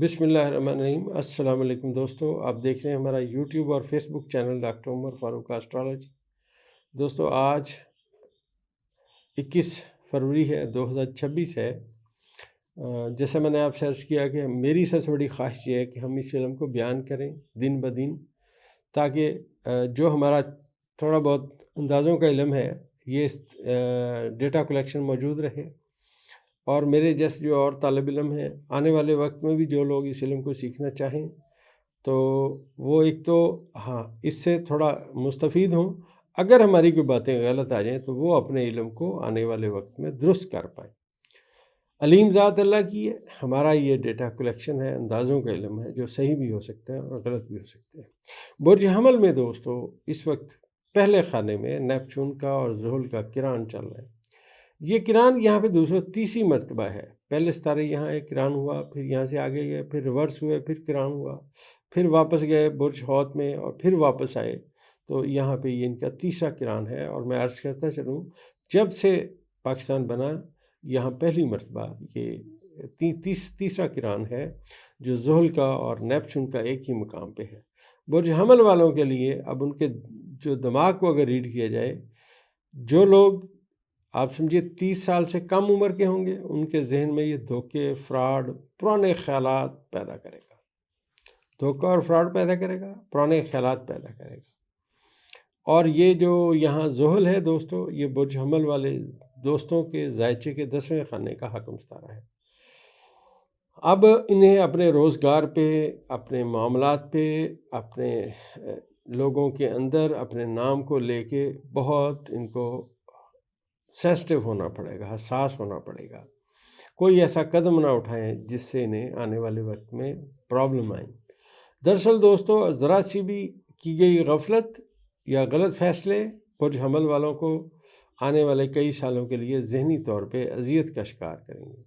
بسم اللہ الرحمن الرحیم۔ السلام علیکم دوستو، آپ دیکھ رہے ہیں ہمارا یوٹیوب اور فیس بک چینل ڈاکٹر عمر فاروق اسٹرالوجی۔ دوستو آج 21 فروری ہے، 2026 ہے۔ جیسا میں نے آپ سے عرض کیا کہ میری سب سے بڑی خواہش یہ ہے کہ ہم اس علم کو بیان کریں دن بدن، تاکہ جو ہمارا تھوڑا بہت اندازوں کا علم ہے یہ ڈیٹا کلیکشن موجود رہے، اور میرے جیسے جو اور طالب علم ہیں آنے والے وقت میں بھی جو لوگ اس علم کو سیکھنا چاہیں تو وہ ایک تو اس سے تھوڑا مستفید ہوں، اگر ہماری کوئی باتیں غلط آ جائیں تو وہ اپنے علم کو آنے والے وقت میں درست کر پائیں۔ علیم ذات اللہ کی ہے، ہمارا یہ ڈیٹا کلیکشن ہے، اندازوں کا علم ہے جو صحیح بھی ہو سکتا ہے اور غلط بھی ہو سکتے ہیں۔ برج حمل میں دوستو اس وقت پہلے خانے میں نیپچون کا اور زحل کا کران چل رہا ہے۔ یہ کران یہاں پہ 230 مرتبہ ہے۔ پہلے ستارے یہاں ایک کران ہوا، پھر یہاں سے آگے گئے، پھر ریورس ہوئے، پھر کران ہوا، پھر واپس گئے برج حوت میں اور پھر واپس آئے، تو یہاں پہ یہ ان کا تیسرا کران ہے۔ اور میں عرض کرتا چلوں، جب سے پاکستان بنا یہاں پہلی مرتبہ یہ تیسرا کران ہے جو زحل کا اور نیپچون کا ایک ہی مقام پہ ہے۔ برج حمل والوں کے لیے اب ان کے جو دماغ کو اگر ریڈ کیا جائے، جو لوگ آپ سمجھے 30 سال سے کم عمر کے ہوں گے ان کے ذہن میں یہ دھوکے، فراڈ، پرانے خیالات پیدا کرے گا۔ دھوکہ اور فراڈ پیدا کرے گا، پرانے خیالات پیدا کرے گا۔ اور یہ جو یہاں زحل ہے دوستو، یہ برج حمل والے دوستوں کے ذائچے کے 10ویں خانے کا حکم ستارہ ہے۔ اب انہیں اپنے روزگار پہ، اپنے معاملات پہ، اپنے لوگوں کے اندر اپنے نام کو لے کے بہت ان کو سینسٹیو ہونا پڑے گا، حساس ہونا پڑے گا۔ کوئی ایسا قدم نہ اٹھائیں جس سے انہیں آنے والے وقت میں پرابلم آئیں۔ دراصل دوستو ذرا سی بھی کی گئی غفلت یا غلط فیصلے برج حمل والوں کو آنے والے کئی سالوں کے لیے ذہنی طور پہ اذیت کا شکار کریں گے۔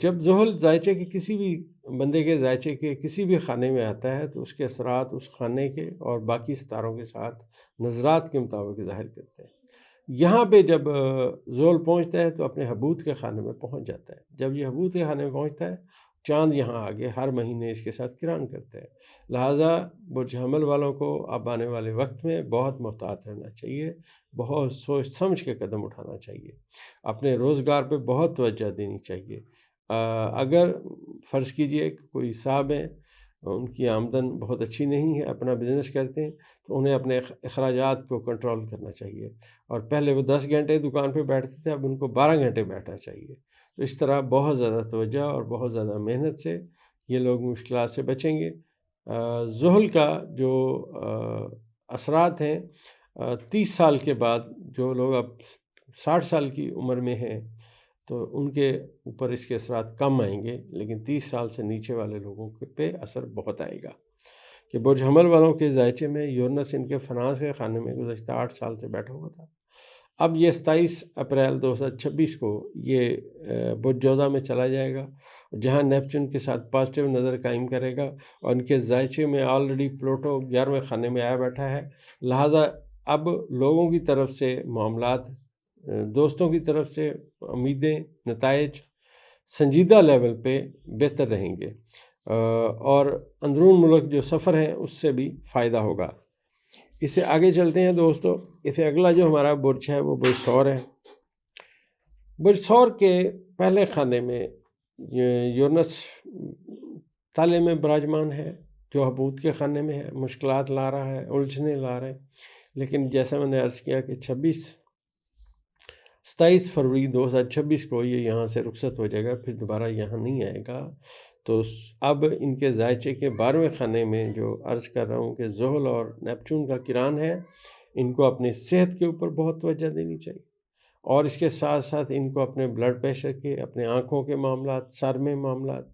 جب زحل ذائچے کے کسی بھی بندے کے ذائچے کے کسی بھی خانے میں آتا ہے تو اس کے اثرات اس خانے کے اور باقی ستاروں کے ساتھ نظرات کے مطابق ظاہر کرتے ہیں۔ یہاں پہ جب زحل پہنچتا ہے تو اپنے حبوط کے خانے میں پہنچ جاتا ہے۔ جب یہ حبوط کے خانے میں پہنچتا ہے، چاند یہاں آگے ہر مہینے اس کے ساتھ کران کرتا ہے۔ لہٰذا برج حمل والوں کو اب آنے والے وقت میں بہت محتاط رہنا چاہیے، بہت سوچ سمجھ کے قدم اٹھانا چاہیے، اپنے روزگار پہ بہت توجہ دینی چاہیے۔ اگر فرض کیجئے کہ کوئی صاحب ہیں، ان کی آمدن بہت اچھی نہیں ہے، اپنا بزنس کرتے ہیں، تو انہیں اپنے اخراجات کو کنٹرول کرنا چاہیے۔ اور پہلے وہ 10 گھنٹے دکان پہ بیٹھتے تھے، اب ان کو 12 گھنٹے بیٹھنا چاہیے۔ تو اس طرح بہت زیادہ توجہ اور بہت زیادہ محنت سے یہ لوگ مشکلات سے بچیں گے۔ زحل کا جو اثرات ہیں 30 سال کے بعد، جو لوگ اب 60 سال کی عمر میں ہیں تو ان کے اوپر اس کے اثرات کم آئیں گے، لیکن 30 سال سے نیچے والے لوگوں پہ اثر بہت آئے گا۔ کہ برج حمل والوں کے ذائچے میں یورنس ان کے فنانس کے خانے میں گزشتہ 8 سال سے بیٹھا ہوا تھا۔ اب یہ 27 اپریل 2026 کو یہ برج جوزہ میں چلا جائے گا، جہاں نیپچون کے ساتھ پازیٹیو نظر قائم کرے گا، اور ان کے ذائچے میں آلریڈی پلوٹو 11ویں خانے میں آیا بیٹھا ہے۔ لہٰذا اب لوگوں کی طرف سے معاملات، دوستوں کی طرف سے امیدیں، نتائج سنجیدہ لیول پہ بہتر رہیں گے، اور اندرون ملک جو سفر ہیں اس سے بھی فائدہ ہوگا۔ اس سے آگے چلتے ہیں دوستو۔ اس سے اگلا جو ہمارا برج ہے وہ برج ثور ہے۔ برج ثور کے پہلے خانے میں یورنس تالے میں براجمان ہے، جو حبوط کے خانے میں ہے، مشکلات لا رہا ہے، الجھنے لا رہا ہے۔ لیکن جیسا میں نے عرض کیا کہ 27 فروری 2026 کو یہ یہاں سے رخصت ہو جائے گا، پھر دوبارہ یہاں نہیں آئے گا۔ تو اب ان کے ذائچے کے 12ویں خانے میں جو عرض کر رہا ہوں کہ زحل اور نیپچون کا کران ہے، ان کو اپنی صحت کے اوپر بہت توجہ دینی چاہیے، اور اس کے ساتھ ساتھ ان کو اپنے بلڈ پریشر کے، اپنے آنکھوں کے معاملات، سر میں معاملات،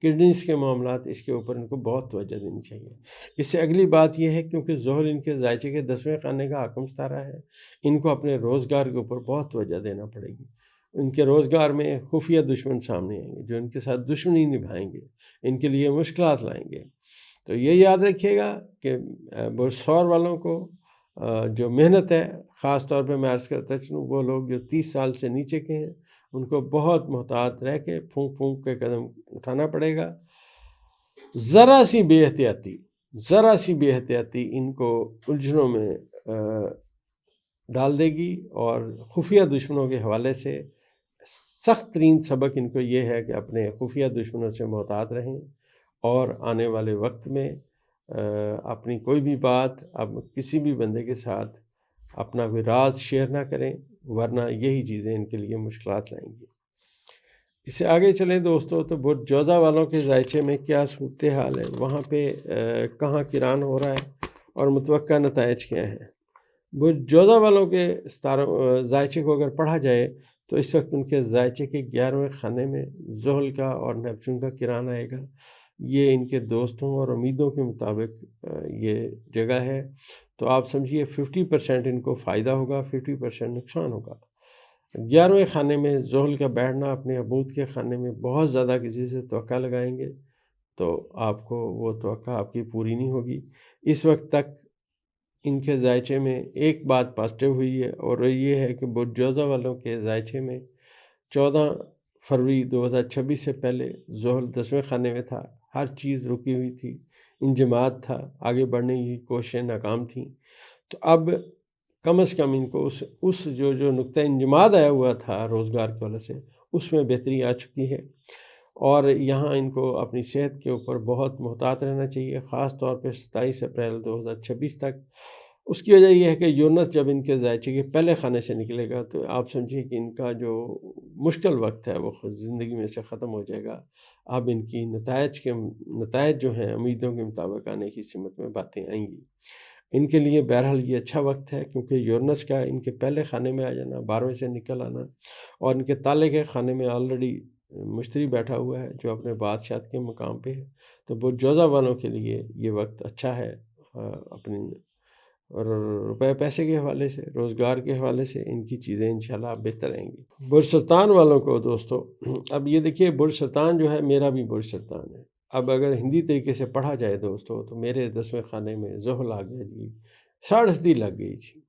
کڈنیز کے معاملات، اس کے اوپر ان کو بہت توجہ دینی چاہیے۔ اس سے اگلی بات یہ ہے کیونکہ زحل ان کے ذائچے کے 10ویں خانے کا حکم ستارہ ہے، ان کو اپنے روزگار کے اوپر بہت توجہ دینا پڑے گی۔ ان کے روزگار میں خفیہ دشمن سامنے آئیں گے جو ان کے ساتھ دشمنی نبھائیں گے، ان کے لیے مشکلات لائیں گے۔ تو یہ یاد رکھیے گا کہ برج ثور والوں کو جو محنت ہے، خاص طور پہ میں عرض کرتا چلوں، وہ لوگ جو 30 سال سے نیچے کے ہیں ان کو بہت محتاط رہ کے پھونک پھونک کے قدم اٹھانا پڑے گا۔ ذرا سی بے احتیاطی ان کو الجھنوں میں ڈال دے گی، اور خفیہ دشمنوں کے حوالے سے سخت ترین سبق ان کو یہ ہے کہ اپنے خفیہ دشمنوں سے محتاط رہیں، اور آنے والے وقت میں اپنی کوئی بھی بات اب کسی بھی بندے کے ساتھ اپنا کوئی راز شیئر نہ کریں، ورنہ یہی چیزیں ان کے لیے مشکلات لائیں گی۔ اس سے آگے چلیں دوستو، تو برج جوزہ والوں کے ذائچے میں کیا صورتحال ہے، وہاں پہ کہاں کران ہو رہا ہے اور متوقع نتائج کیا ہیں۔ برج جوزہ والوں کے ذائچے کو اگر پڑھا جائے تو اس وقت ان کے ذائچے کے 11ویں خانے میں زحل کا اور نیپچون کا کران آئے گا۔ یہ ان کے دوستوں اور امیدوں کے مطابق یہ جگہ ہے، تو آپ سمجھیے 50% ان کو فائدہ ہوگا، 50% نقصان ہوگا۔ 11ویں خانے میں زحل کا بیٹھنا اپنے عبود کے خانے میں بہت زیادہ کسی سے توقع لگائیں گے تو آپ کو وہ توقع آپ کی پوری نہیں ہوگی۔ اس وقت تک ان کے ذائچے میں ایک بات پازیٹیو ہوئی ہے، اور وہ یہ ہے کہ برج جوزہ والوں کے ذائچے میں 14 فروری 2026 سے پہلے زحل 10ویں خانے میں تھا، ہر چیز رکی ہوئی تھی، انجماد تھا، آگے بڑھنے کی کوششیں ناکام تھیں۔ تو اب کم از کم ان کو اس جو نقطہ انجماد آیا ہوا تھا روزگار کی وجہ سے، اس میں بہتری آ چکی ہے، اور یہاں ان کو اپنی صحت کے اوپر بہت محتاط رہنا چاہیے، خاص طور پہ 27 اپریل 2026 تک۔ اس کی وجہ یہ ہے کہ یونس جب ان کے ذائچے کے پہلے خانے سے نکلے گا تو آپ سمجھیے کہ ان کا جو مشکل وقت ہے وہ زندگی میں سے ختم ہو جائے گا۔ اب ان کی نتائج جو ہیں امیدوں کے مطابق آنے کی سمت میں باتیں آئیں گی۔ ان کے لیے بہرحال یہ اچھا وقت ہے، کیونکہ یورنس کا ان کے پہلے خانے میں آ جانا، 12ویں سے نکل آنا، اور ان کے تالے کے خانے میں آلریڈی مشتری بیٹھا ہوا ہے جو اپنے بادشاہت کے مقام پہ ہے، تو برج جوزہ والوں کے لیے یہ وقت اچھا ہے، اپنی روپے پیسے کے حوالے سے، روزگار کے حوالے سے ان کی چیزیں انشاءاللہ بہتر رہیں گی۔ برج سرطان والوں کو دوستو، اب یہ دیکھیے برج سرطان جو ہے میرا بھی برج سرطان ہے۔ اب اگر ہندی طریقے سے پڑھا جائے دوستو تو میرے 10ویں خانے میں زحل آ گیا جی، 6.5 لگ گئی جی۔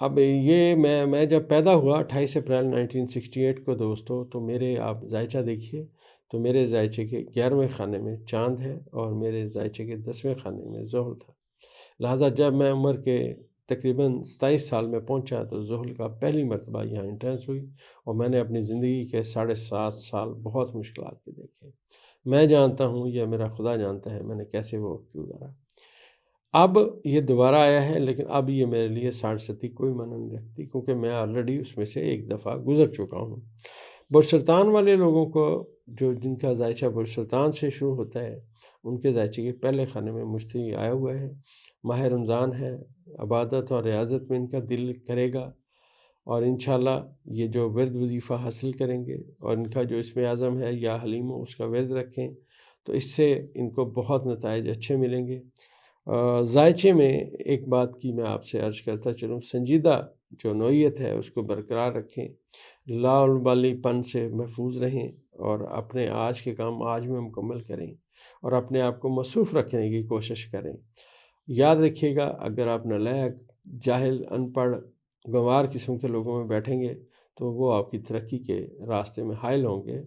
اب یہ میں جب پیدا ہوا 28 اپریل 1968 کو دوستو، تو میرے آپ ذائچہ دیکھیے، تو میرے ذائچے کے 11ویں خانے میں چاند ہے، اور میرے ذائچے کے 10ویں خانے میں زحل تھا۔ لہٰذا جب میں عمر کے تقریباً 27 سال میں پہنچا تو زحل کا پہلی مرتبہ یہاں انٹرنس ہوئی، اور میں نے اپنی زندگی کے 7.5 سال بہت مشکلات کے دیکھے۔ میں جانتا ہوں یا میرا خدا جانتا ہے میں نے کیسے وہ وقت گزارا۔ اب یہ دوبارہ آیا ہے، لیکن اب یہ میرے لیے 60 کوئی معنی نہیں رکھتی، کیونکہ میں آلریڈی اس میں سے ایک دفعہ گزر چکا ہوں۔ برج سرطان والے لوگوں کو جن کا ذائچہ برج سرطان سے شروع ہوتا ہے، ان کے ذائچے کے پہلے خانے میں مشتری آیا ہوا ہے، ماہ رمضان ہے، عبادت اور ریاضت میں ان کا دل کرے گا، اور انشاءاللہ یہ جو ورد وظیفہ حاصل کریں گے، اور ان کا جو اسم اعظم ہے یا حلیم اس کا ورد رکھیں، تو اس سے ان کو بہت نتائج اچھے ملیں گے۔ ذائچے میں ایک بات کی میں آپ سے عرض کرتا چلوں، سنجیدہ جو نوعیت ہے اس کو برقرار رکھیں، لا البالی پن سے محفوظ رہیں، اور اپنے آج کے کام آج میں مکمل کریں، اور اپنے آپ کو مصروف رکھنے کی کوشش کریں۔ یاد رکھیے گا، اگر آپ نالائق، جاہل، ان پڑھ، گنوار قسم کے لوگوں میں بیٹھیں گے تو وہ آپ کی ترقی کے راستے میں حائل ہوں گے۔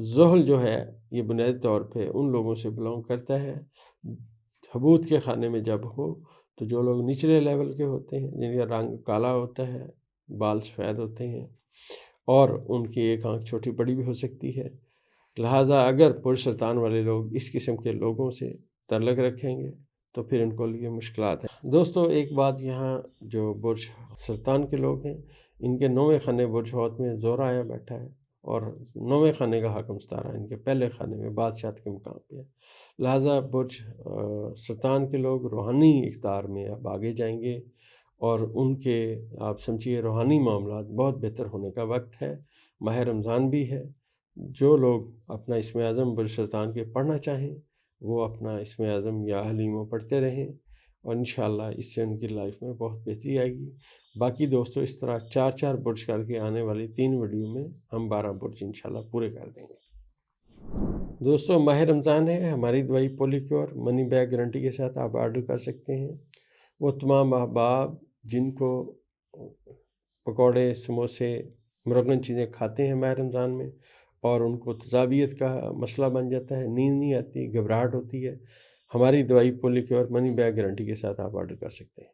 زحل جو ہے یہ بنیادی طور پہ ان لوگوں سے بلونگ کرتا ہے، حبوط کے خانے میں جب ہو تو جو لوگ نچلے لیول کے ہوتے ہیں، جن کا رنگ کالا ہوتا ہے، بال سفید ہوتے ہیں، اور ان کی ایک آنکھ چھوٹی بڑی بھی ہو سکتی ہے۔ لہٰذا اگر برج سرطان والے لوگ اس قسم کے لوگوں سے تعلق رکھیں گے تو پھر ان کو لیے مشکلات ہیں۔ دوستو ایک بات، یہاں جو برج سرطان کے لوگ ہیں، ان کے 9ویں خانے برج حوت میں زہرہ آیا بیٹھا ہے، اور 9ویں خانے کا حاکم ستارہ ان کے پہلے خانے میں بادشاہت کے مقام پہ ہے۔ لہٰذا برج سرطان کے لوگ روحانی اقدار میں اب آگے جائیں گے، اور ان کے آپ سمجھیے روحانی معاملات بہت بہتر ہونے کا وقت ہے۔ ماہ رمضان بھی ہے، جو لوگ اپنا اسم اعظم برج سرطان کے پڑھنا چاہیں وہ اپنا اسم اعظم یا حلیمہ پڑھتے رہیں، اور انشاءاللہ اس سے ان کی لائف میں بہت بہتری آئے گی۔ باقی دوستو اس طرح 4 برج کر کے آنے والی 3 ویڈیو میں ہم 12 برج انشاءاللہ پورے کر دیں گے۔ دوستو ماہ رمضان ہے، ہماری دوائی پولیکیور منی بیگ گارنٹی کے ساتھ آپ آرڈر کر سکتے ہیں۔ وہ تمام احباب جن کو پکوڑے، سموسے، مرغن چیزیں کھاتے ہیں ماہ رمضان میں اور ان کو تذابیت کا مسئلہ بن جاتا ہے، نیند نہیں آتی، گھبراہٹ ہوتی ہے، ہماری دوائی پولی کیور منی بیک گارنٹی کے ساتھ آپ آرڈر کر سکتے ہیں۔